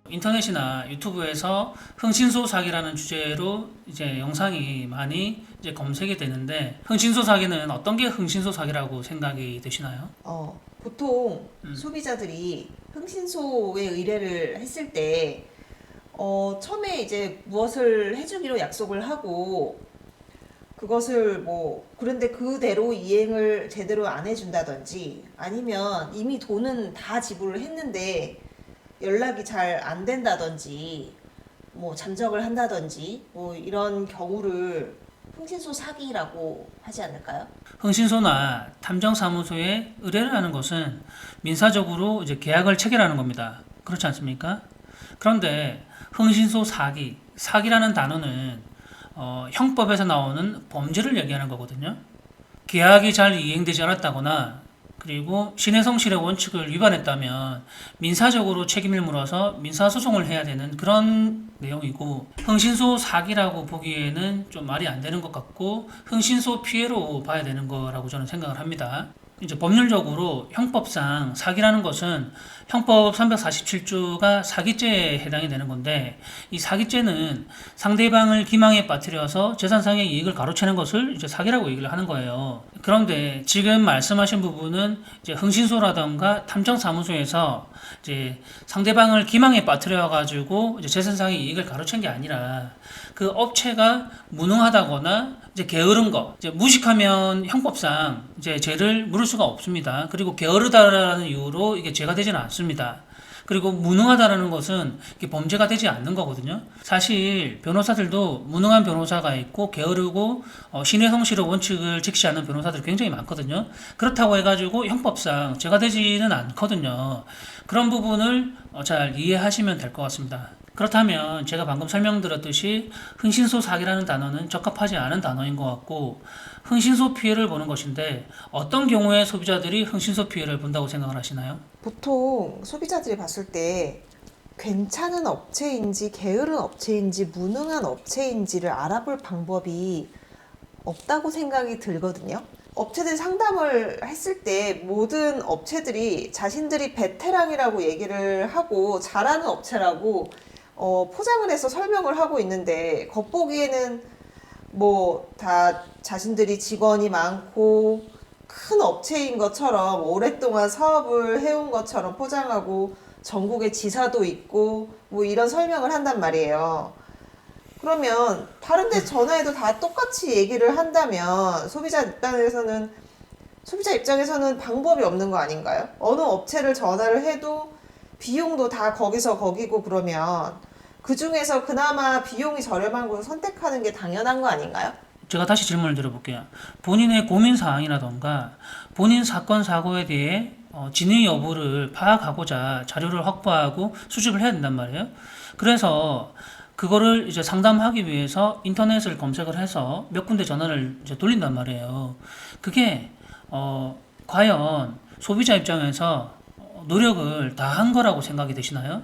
인터넷이나 유튜브에서 흥신소 사기라는 주제로 이제 영상이 많이 이제 검색이 되는데 흥신소 사기는 어떤 게 흥신소 사기라고 생각이 되시나요? 보통 음. 소비자들이 흥신소에 의뢰를 했을 때, 처음에 이제 무엇을 해주기로 약속을 하고, 그것을 그런데 그대로 이행을 제대로 안 해준다든지, 아니면 이미 돈은 다 지불을 했는데, 연락이 잘 안 된다든지, 잠적을 한다든지, 이런 경우를 흥신소 사기라고 하지 않을까요? 흥신소나 탐정사무소에 의뢰를 하는 것은 민사적으로 이제 계약을 체결하는 겁니다. 그렇지 않습니까? 그런데 흥신소 사기라는 단어는 형법에서 나오는 범죄를 얘기하는 거거든요. 계약이 잘 이행되지 않았다거나 그리고 신해성실의 원칙을 위반했다면 민사적으로 책임을 물어서 민사소송을 해야 되는 그런 내용이고 흥신소 사기라고 보기에는 좀 말이 안 되는 것 같고 흥신소 피해로 봐야 되는 거라고 저는 생각을 합니다. 이제 법률적으로 형법상 사기라는 것은 형법 347조가 사기죄에 해당이 되는 건데 이 사기죄는 상대방을 기망에 빠뜨려서 재산상의 이익을 가로채는 것을 이제 사기라고 얘기를 하는 거예요. 그런데 지금 말씀하신 부분은 이제 흥신소라던가 탐정사무소에서 이제 상대방을 기망에 빠뜨려 가지고 이제 재산상의 이익을 가로챈 게 아니라 그 업체가 무능하다거나 이제 게으른 거, 이제 무식하면 형법상 이제 죄를 물을 수가 없습니다. 그리고 게으르다라는 이유로 이게 죄가 되지는 않습니다. 그리고 무능하다라는 것은 이게 범죄가 되지 않는 거거든요. 사실 변호사들도 무능한 변호사가 있고 게으르고 신의 성실의 원칙을 지키지 않는 변호사들이 굉장히 많거든요. 그렇다고 해가지고 형법상 죄가 되지는 않거든요. 그런 부분을 잘 이해하시면 될 것 같습니다. 그렇다면 제가 방금 설명드렸듯이 흥신소 사기라는 단어는 적합하지 않은 단어인 것 같고 흥신소 피해를 보는 것인데 어떤 경우에 소비자들이 흥신소 피해를 본다고 생각을 하시나요? 보통 소비자들이 봤을 때 괜찮은 업체인지 게으른 업체인지 무능한 업체인지를 알아볼 방법이 없다고 생각이 들거든요. 업체들 상담을 했을 때 모든 업체들이 자신들이 베테랑이라고 얘기를 하고 잘하는 업체라고 포장을 해서 설명을 하고 있는데 겉보기에는 다 자신들이 직원이 많고 큰 업체인 것처럼 오랫동안 사업을 해온 것처럼 포장하고 전국에 지사도 있고 이런 설명을 한단 말이에요. 그러면 다른 데 전화해도 다 똑같이 얘기를 한다면 소비자 입장에서는 방법이 없는 거 아닌가요? 어느 업체를 전화를 해도 비용도 다 거기서 거기고 그러면 그 중에서 그나마 비용이 저렴한 곳을 선택하는 게 당연한 거 아닌가요? 제가 다시 질문을 드려볼게요. 본인의 고민 사항이라던가 본인 사건 사고에 대해 진위 여부를 파악하고자 자료를 확보하고 수집을 해야 된단 말이에요. 그래서 그거를 이제 상담하기 위해서 인터넷을 검색을 해서 몇 군데 전화를 이제 돌린단 말이에요. 그게 과연 소비자 입장에서 노력을 다 한 거라고 생각이 되시나요?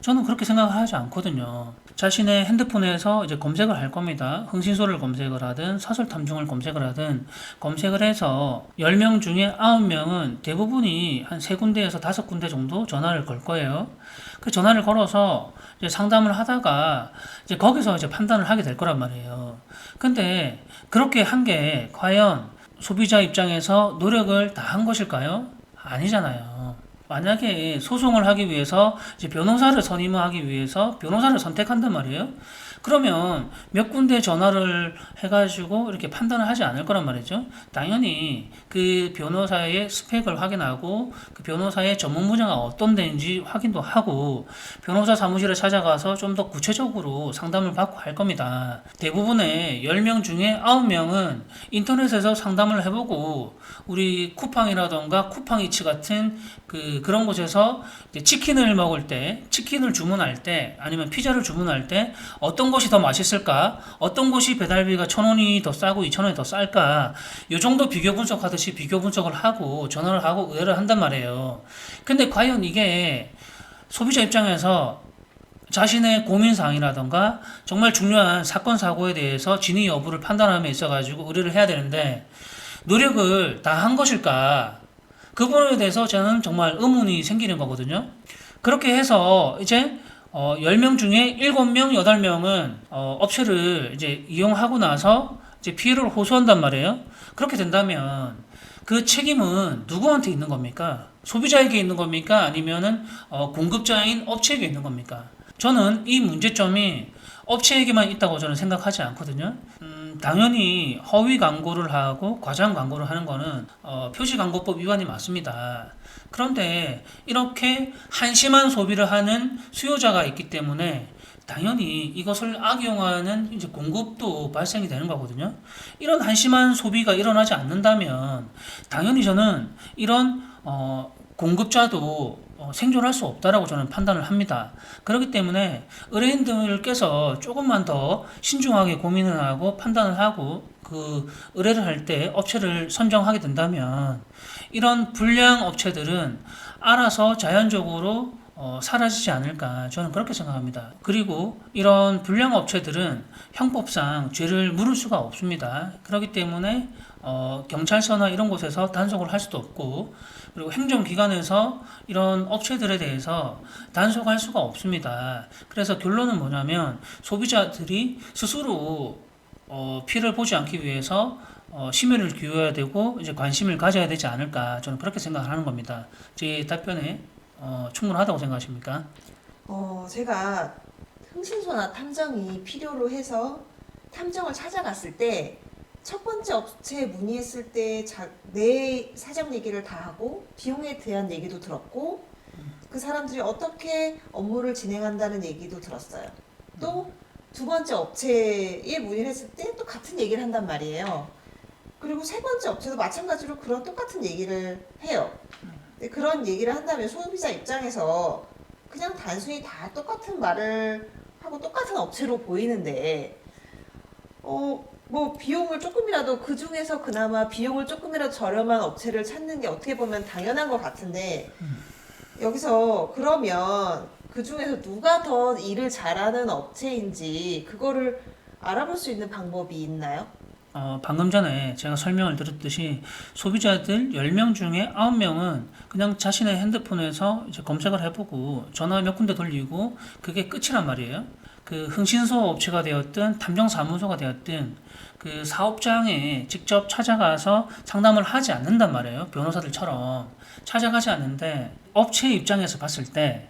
저는 그렇게 생각을 하지 않거든요. 자신의 핸드폰에서 이제 검색을 할 겁니다. 흥신소를 검색을 하든 사설 탐중을 검색을 하든 검색을 해서 10명 중에 9명은 대부분이 한 3군데에서 5군데 정도 전화를 걸 거예요. 그 전화를 걸어서 이제 상담을 하다가 이제 거기서 이제 판단을 하게 될 거란 말이에요. 근데 그렇게 한 게 과연 소비자 입장에서 노력을 다 한 것일까요? 아니잖아요. 만약에 소송을 하기 위해서 이제 변호사를 선임하기 위해서 변호사를 선택한단 말이에요. 그러면 몇 군데 전화를 해가지고 이렇게 판단을 하지 않을 거란 말이죠. 당연히 그 변호사의 스펙을 확인하고 그 변호사의 전문 분야가 어떤 데인지 확인도 하고 변호사 사무실에 찾아가서 좀 더 구체적으로 상담을 받고 할 겁니다. 대부분의 10명 중에 9명은 인터넷에서 상담을 해보고 우리 쿠팡이라던가 쿠팡이츠 같은 그런 곳에서 이제 치킨을 먹을 때, 치킨을 주문할 때, 아니면 피자를 주문할 때 어떤 것이 더 맛있을까? 어떤 것이 배달비가 1,000원이 더 싸고 2,000원이 더 쌀까? 이 정도 비교 분석하듯이 비교 분석을 하고 전화를 하고 의뢰를 한단 말이에요. 근데 과연 이게 소비자 입장에서 자신의 고민사항이라던가 정말 중요한 사건 사고에 대해서 진위 여부를 판단함에 있어가지고 의뢰를 해야 되는데 노력을 다 한 것일까? 그 부분에 대해서 저는 정말 의문이 생기는 거거든요. 그렇게 해서 이제 10명 중에 7명, 8명은 업체를 이제 이용하고 나서 이제 피해를 호소한단 말이에요. 그렇게 된다면 그 책임은 누구한테 있는 겁니까? 소비자에게 있는 겁니까? 아니면은 공급자인 업체에게 있는 겁니까? 저는 이 문제점이 업체에게만 있다고 저는 생각하지 않거든요. 당연히 허위 광고를 하고 과장 광고를 하는 거는 표시광고법 위반이 맞습니다. 그런데 이렇게 한심한 소비를 하는 수요자가 있기 때문에 당연히 이것을 악용하는 이제 공급도 발생이 되는 거거든요. 이런 한심한 소비가 일어나지 않는다면 당연히 저는 이런 공급자도 생존할 수 없다라고 저는 판단을 합니다. 그렇기 때문에 의뢰인들께서 조금만 더 신중하게 고민을 하고 판단을 하고 그 의뢰를 할 때 업체를 선정하게 된다면 이런 불량 업체들은 알아서 자연적으로 사라지지 않을까 저는 그렇게 생각합니다. 그리고 이런 불량 업체들은 형법상 죄를 물을 수가 없습니다. 그렇기 때문에 경찰서나 이런 곳에서 단속을 할 수도 없고 그리고 행정기관에서 이런 업체들에 대해서 단속할 수가 없습니다. 그래서 결론은 뭐냐면 소비자들이 스스로 피해를 보지 않기 위해서 심혈을 기울여야 되고 이제 관심을 가져야 되지 않을까 저는 그렇게 생각하는 겁니다. 제 답변에 충분하다고 생각하십니까? 제가 흥신소나 탐정이 필요로 해서 탐정을 찾아갔을 때 첫 번째 업체에 문의했을 때 내 사정 얘기를 다 하고 비용에 대한 얘기도 들었고 그 사람들이 어떻게 업무를 진행한다는 얘기도 들었어요. 또 두 번째 업체에 문의를 했을 때 또 같은 얘기를 한단 말이에요. 그리고 세 번째 업체도 마찬가지로 그런 똑같은 얘기를 해요. 근데 그런 얘기를 한다면 소비자 입장에서 그냥 단순히 다 똑같은 말을 하고 똑같은 업체로 보이는데 뭐 비용을 조금이라도 그 중에서 그나마 비용을 조금이라도 저렴한 업체를 찾는 게 어떻게 보면 당연한 것 같은데 여기서 그러면 그 중에서 누가 더 일을 잘하는 업체인지 그거를 알아볼 수 있는 방법이 있나요? 방금 전에 제가 설명을 드렸듯이 소비자들 10명 중에 9명은 그냥 자신의 핸드폰에서 이제 검색을 해보고 전화 몇 군데 돌리고 그게 끝이란 말이에요. 그 흥신소 업체가 되었든 탐정사무소가 되었든 그 사업장에 직접 찾아가서 상담을 하지 않는단 말이에요. 변호사들처럼 찾아가지 않는데 업체 입장에서 봤을 때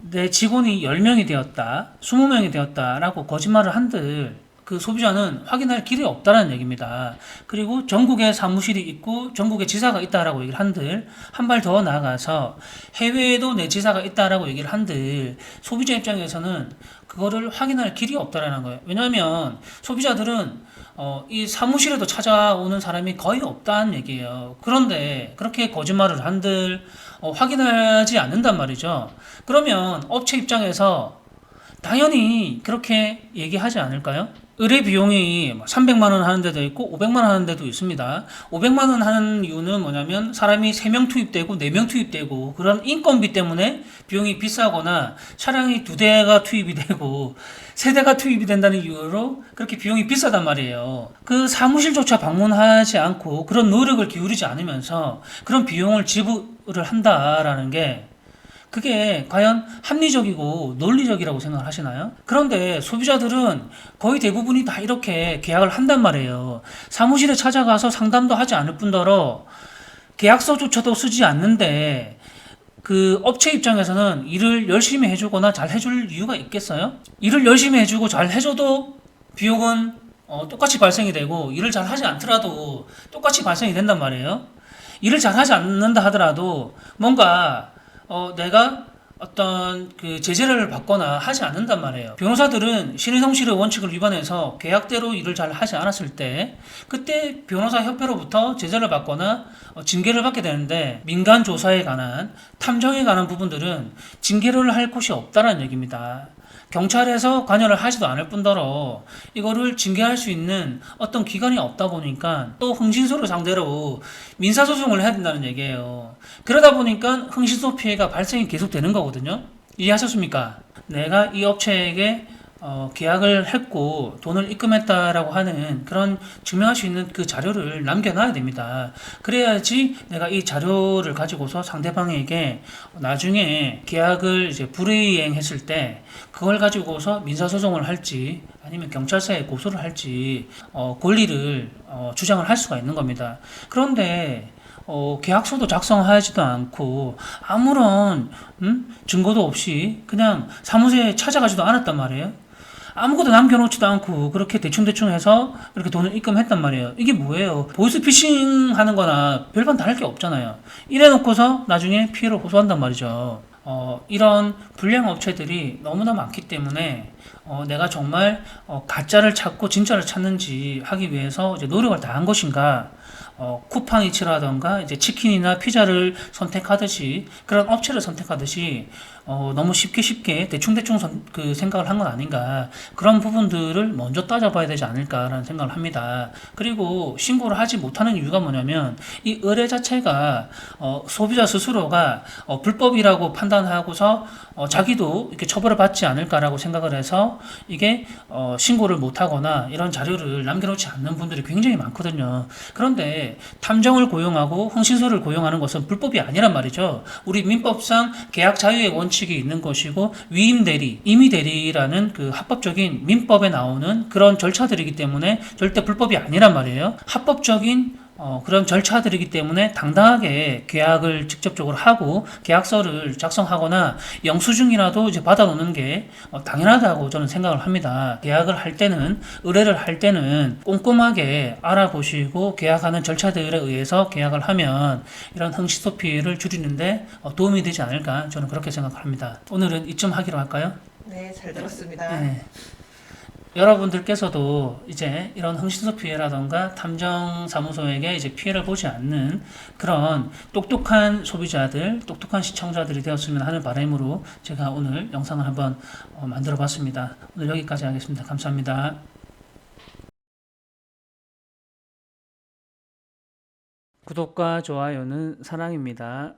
내 직원이 10명이 되었다, 20명이 되었다라고 거짓말을 한들 그 소비자는 확인할 길이 없다는 얘기입니다. 그리고 전국에 사무실이 있고 전국에 지사가 있다라고 얘기를 한들 한 발 더 나아가서 해외에도 내 지사가 있다라고 얘기를 한들 소비자 입장에서는 그거를 확인할 길이 없다라는 거예요. 왜냐하면 소비자들은 이 사무실에도 찾아오는 사람이 거의 없다는 얘기예요. 그런데 그렇게 거짓말을 한들 확인하지 않는단 말이죠. 그러면 업체 입장에서 당연히 그렇게 얘기하지 않을까요? 의뢰 비용이 300만 원 하는 데도 있고 500만 원 하는 데도 있습니다. 500만 원 하는 이유는 뭐냐면 사람이 3명 투입되고 4명 투입되고 그런 인건비 때문에 비용이 비싸거나 차량이 2대가 투입이 되고 3대가 투입이 된다는 이유로 그렇게 비용이 비싸단 말이에요. 그 사무실조차 방문하지 않고 그런 노력을 기울이지 않으면서 그런 비용을 지불을 한다라는 게 그게 과연 합리적이고 논리적이라고 생각을 하시나요? 그런데 소비자들은 거의 대부분이 다 이렇게 계약을 한단 말이에요. 사무실에 찾아가서 상담도 하지 않을 뿐더러 계약서조차도 쓰지 않는데 그 업체 입장에서는 일을 열심히 해주거나 잘 해줄 이유가 있겠어요? 일을 열심히 해주고 잘 해줘도 비용은 똑같이 발생이 되고 일을 잘 하지 않더라도 똑같이 발생이 된단 말이에요. 일을 잘 하지 않는다 하더라도 뭔가 내가 어떤 그 제재를 받거나 하지 않는단 말이에요. 변호사들은 신의성실의 원칙을 위반해서 계약대로 일을 잘 하지 않았을 때 그때 변호사 협회로부터 제재를 받거나 징계를 받게 되는데 민간 조사에 관한 탐정에 관한 부분들은 징계를 할 곳이 없다는 얘기입니다. 경찰에서 관여를 하지도 않을 뿐더러 이거를 징계할 수 있는 어떤 기관이 없다 보니까 또 흥신소를 상대로 민사소송을 해야 된다는 얘기예요. 그러다 보니까 흥신소 피해가 발생이 계속되는 거거든요. 이해하셨습니까? 내가 이 업체에게 계약을 했고 돈을 입금했다라고 하는 그런 증명할 수 있는 그 자료를 남겨놔야 됩니다. 그래야지 내가 이 자료를 가지고서 상대방에게 나중에 계약을 이제 불이행했을 때 그걸 가지고서 민사소송을 할지 아니면 경찰서에 고소를 할지 권리를 주장을 할 수가 있는 겁니다. 그런데 계약서도 작성하지도 않고 아무런 증거도 없이 그냥 사무소에 찾아가지도 않았단 말이에요. 아무것도 남겨놓지도 않고 그렇게 대충대충 해서 이렇게 돈을 입금했단 말이에요. 이게 뭐예요? 보이스피싱 하는 거나 별반 다를 게 없잖아요. 이래 놓고서 나중에 피해를 호소한단 말이죠. 이런 불량 업체들이 너무나 많기 때문에 내가 정말 가짜를 찾고 진짜를 찾는지 하기 위해서 이제 노력을 다한 것인가, 쿠팡이츠라던가 이제 치킨이나 피자를 선택하듯이 그런 업체를 선택하듯이 너무 쉽게 대충대충 그 생각을 한 건 아닌가, 그런 부분들을 먼저 따져봐야 되지 않을까라는 생각을 합니다. 그리고 신고를 하지 못하는 이유가 뭐냐면 이 의뢰 자체가 소비자 스스로가 불법이라고 판단하고서 자기도 이렇게 처벌을 받지 않을까라고 생각을 해서 이게 신고를 못하거나 이런 자료를 남겨놓지 않는 분들이 굉장히 많거든요. 그런데 탐정을 고용하고 흥신소를 고용하는 것은 불법이 아니란 말이죠. 우리 민법상 계약 자유의 원칙이 있는 것이고 위임 대리, 임의 대리라는 그 합법적인 민법에 나오는 그런 절차들이기 때문에 절대 불법이 아니란 말이에요. 합법적인 그런 절차들이기 때문에 당당하게 계약을 직접적으로 하고 계약서를 작성하거나 영수증이라도 이제 받아놓는 게 당연하다고 저는 생각을 합니다. 계약을 할 때는, 의뢰를 할 때는 꼼꼼하게 알아보시고 계약하는 절차들에 의해서 계약을 하면 이런 흥시소 피해를 줄이는데 도움이 되지 않을까, 저는 그렇게 생각을 합니다. 오늘은 이쯤 하기로 할까요? 네, 잘 들었습니다. 네. 여러분들께서도 이제 이런 흥신소 피해라던가 탐정 사무소에게 이제 피해를 보지 않는 그런 똑똑한 소비자들, 똑똑한 시청자들이 되었으면 하는 바람으로 제가 오늘 영상을 한번 만들어 봤습니다. 오늘 여기까지 하겠습니다. 감사합니다. 구독과 좋아요는 사랑입니다.